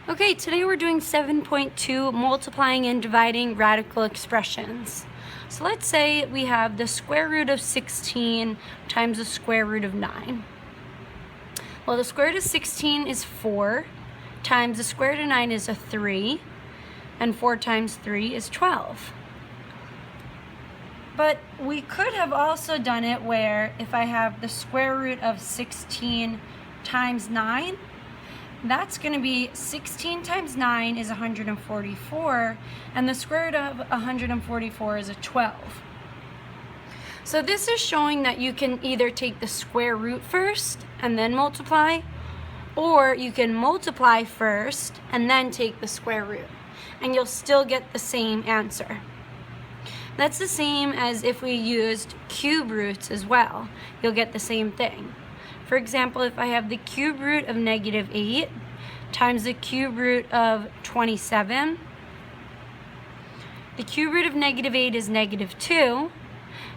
Okay, today we're doing 7.2 multiplying and dividing radical expressions. So let's say we have the square root of 16 times the square root of 9. Well, the square root of 16 is 4, times the square root of 9 is a 3, and 4 times 3 is 12. But we could have also done it where if I have the square root of 16 times 9, that's going to be 16 times 9 is 144, and the square root of 144 is a 12. So this is showing that you can either take the square root first and then multiply, or you can multiply first and then take the square root, and you'll still get the same answer. That's the same as if we used cube roots as well. You'll get the same thing. For example, if I have the cube root of negative 8 times the cube root of 27, the cube root of negative 8 is negative 2,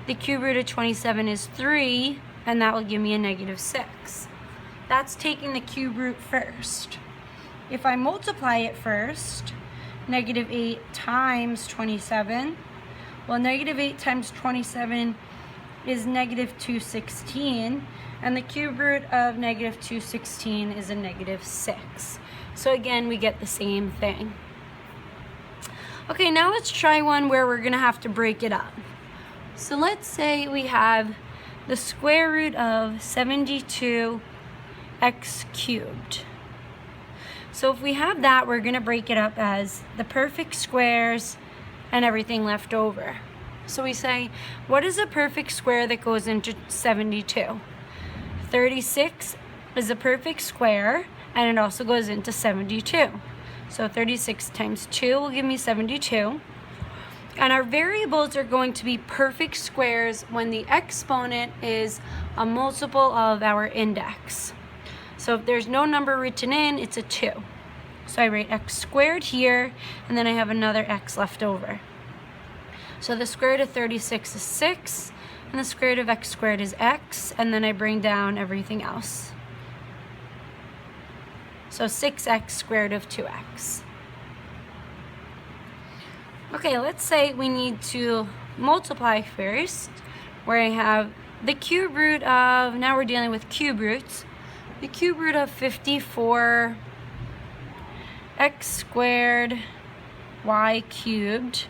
the cube root of 27 is 3, and that will give me a negative 6. That's taking the cube root first. If I multiply it first, negative 8 times 27, well, negative 8 times 27 is negative 216, and the cube root of negative 216 is a negative 6. So again, we get the same thing. Okay, now let's try one where we're going to have to break it up. So let's say we have the square root of 72x cubed. So if we have that, we're going to break it up as the perfect squares and everything left over. So we say, what is a perfect square that goes into 72? 36 is a perfect square, and it also goes into 72. So 36 times 2 will give me 72. And our variables are going to be perfect squares when the exponent is a multiple of our index. So if there's no number written in, it's a 2. So I write x squared here, and then I have another x left over. So the square root of 36 is 6, and the square root of x squared is x, and then I bring down everything else. So 6x squared of 2x. Okay, let's say we need to multiply first, where I have the cube root of, now we're dealing with cube roots, the cube root of 54 x squared y cubed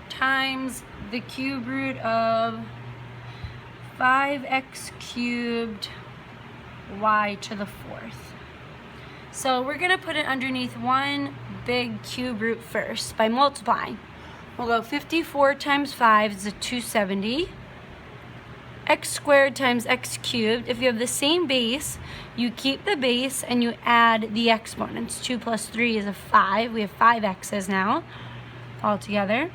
times the cube root of 5x cubed y to the 4th. So we're going to put it underneath one big cube root first by multiplying. We'll go 54 times 5 is a 270. X squared times x cubed. If you have the same base, you keep the base and you add the exponents. 2 plus 3 is a 5. We have 5 x's now all together.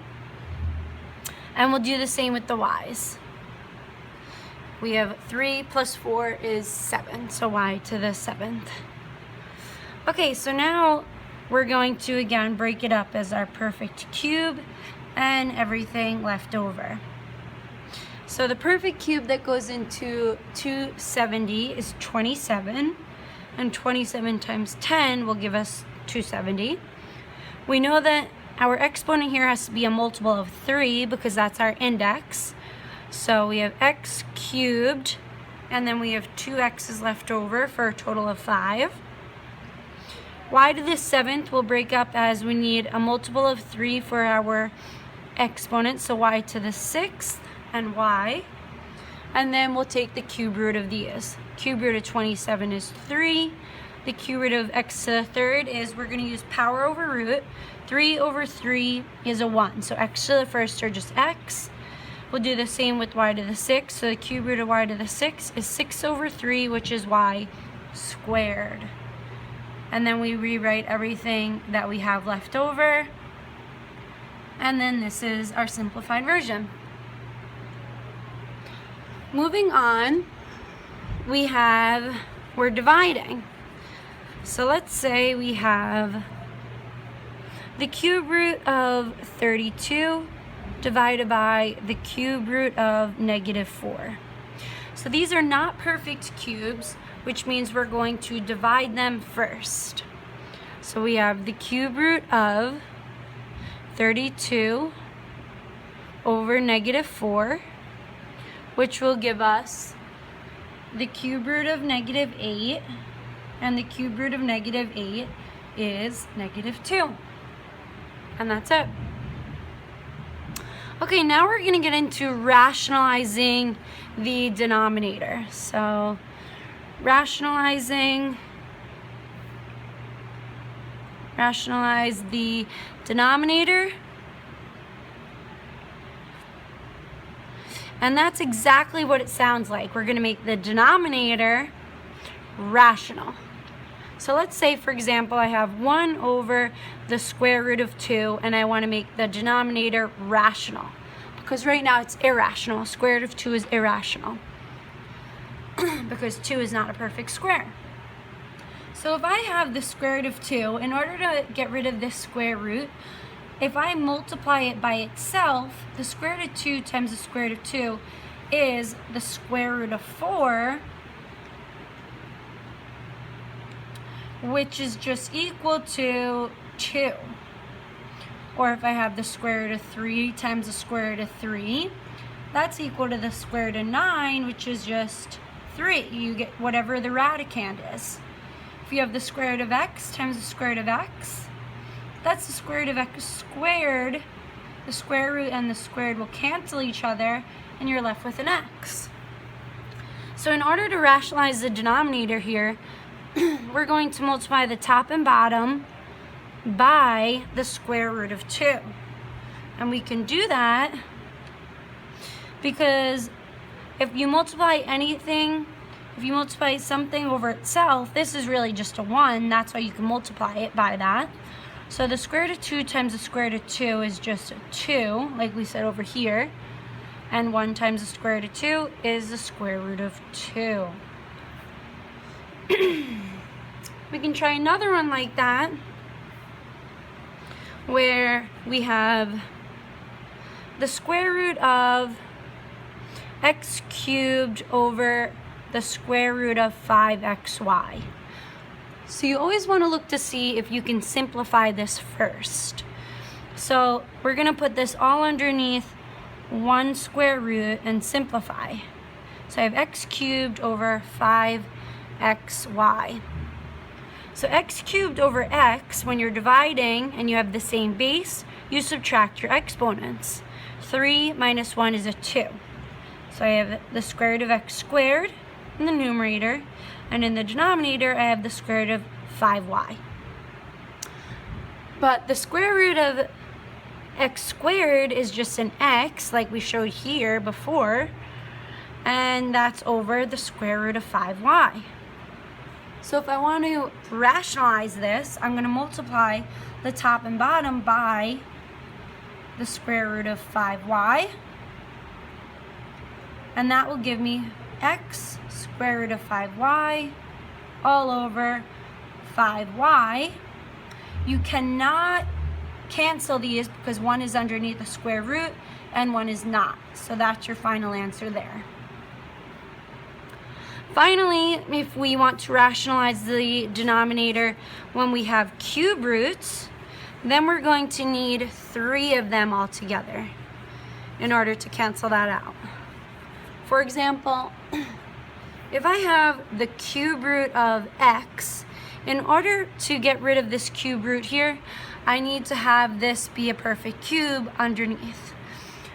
And we'll do the same with the y's. We have 3 plus 4 is 7, so y to the 7th. Okay, so now we're going to again break it up as our perfect cube and everything left over. So the perfect cube that goes into 270 is 27, and 27 times 10 will give us 270. We know that our exponent here has to be a multiple of 3 because that's our index. So we have x cubed, and then we have 2 x's left over for a total of 5. Y to the 7th will break up as we need a multiple of 3 for our exponent, so y to the 6th and y. And then we'll take the cube root of these. Cube root of 27 is 3. The cube root of x to the 3rd is, we're going to use power over root. 3 over 3 is a 1, so x to the 1st are just x. We'll do the same with y to the 6th, so the cube root of y to the 6th is 6 over 3, which is y squared. And then we rewrite everything that we have left over, and then this is our simplified version. Moving on, we're dividing. So let's say we have the cube root of 32 divided by the cube root of negative 4. So these are not perfect cubes, which means we're going to divide them first. So we have the cube root of 32 over -4, which will give us the cube root of -8, and the cube root of -8 is -2. And that's it. Okay, now we're gonna get into rationalizing the denominator. So, rationalize the denominator. And that's exactly what it sounds like. We're gonna make the denominator rational. So let's say, for example, I have 1 over the square root of 2, and I want to make the denominator rational. Because right now it's irrational. Square root of 2 is irrational. Because 2 is not a perfect square. So if I have the square root of 2, in order to get rid of this square root, if I multiply it by itself, the square root of 2 times the square root of 2 is the square root of 4, which is just equal to 2. Or if I have the square root of 3 times the square root of 3, that's equal to the square root of 9, which is just 3. You get whatever the radicand is. If you have the square root of x times the square root of x, that's the square root of x squared. The square root and the squared will cancel each other, and you're left with an x. So in order to rationalize the denominator here, we're going to multiply the top and bottom by the square root of 2. And we can do that because if you multiply anything, if you multiply something over itself, this is really just a 1. That's why you can multiply it by that. So the square root of 2 times the square root of 2 is just 2, like we said over here. And 1 times the square root of 2 is the square root of 2. We can try another one like that, where we have the square root of x cubed over the square root of 5xy. So you always want to look to see if you can simplify this first. So we're going to put this all underneath one square root and simplify. So I have x cubed over 5xy. So x cubed over x, when you're dividing and you have the same base, you subtract your exponents. 3 minus 1 is a 2. So I have the square root of x squared in the numerator, and in the denominator I have the square root of 5y. But the square root of x squared is just an x, like we showed here before, and that's over the square root of 5y. So if I want to rationalize this, I'm going to multiply the top and bottom by the square root of 5y. And that will give me x square root of 5y all over 5y. You cannot cancel these because one is underneath the square root and one is not. So that's your final answer there. Finally, if we want to rationalize the denominator when we have cube roots, then we're going to need 3 of them all together in order to cancel that out. For example, if I have the cube root of x, in order to get rid of this cube root here, I need to have this be a perfect cube underneath.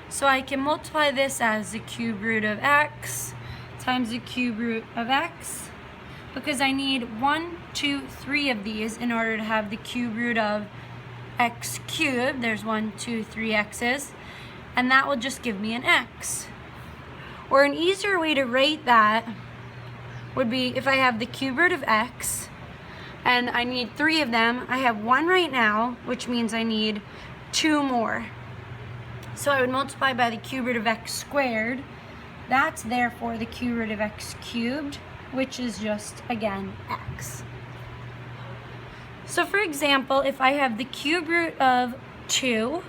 So I can multiply this as the cube root of x times the cube root of x, because I need 1, 2, 3 of these in order to have the cube root of x cubed. There's 1, 2, 3 x's, and that will just give me an x. Or an easier way to write that would be if I have the cube root of x and I need 3 of them. I have 1 right now, which means I need 2 more. So I would multiply by the cube root of x squared. That's therefore the cube root of x cubed, which is just, again, x. So for example, if I have the cube root of 2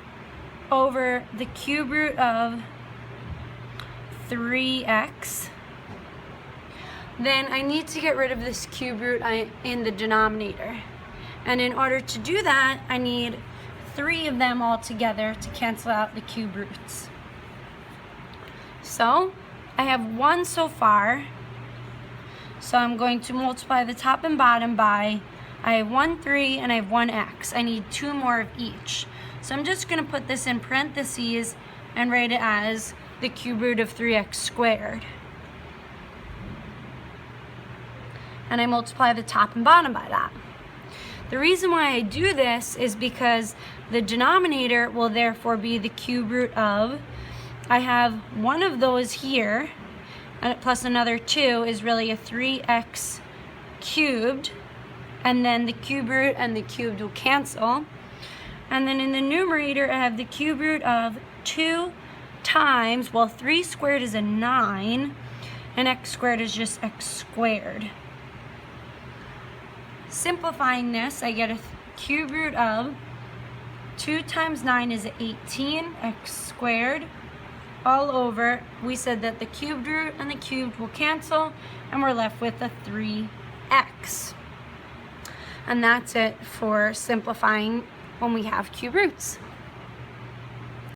over the cube root of 3x, then I need to get rid of this cube root in the denominator. And in order to do that, I need 3 of them all together to cancel out the cube roots. So I have 1 so far. So I'm going to multiply the top and bottom by, I have 1 3 and I have 1 x. I need 2 more of each. So I'm just going to put this in parentheses and write it as the cube root of 3x squared. And I multiply the top and bottom by that. The reason why I do this is because the denominator will therefore be the cube root of, I have 1 of those here, plus another 2 is really a 3x cubed, and then the cube root and the cubed will cancel. And then in the numerator, I have the cube root of 2 times, well, 3 squared is a 9, and x squared is just x squared. Simplifying this, I get a cube root of 2 times 9 is 18, x squared, all over. We said that the cubed root and the cubed will cancel, and we're left with a 3x. And that's it for simplifying when we have cube roots.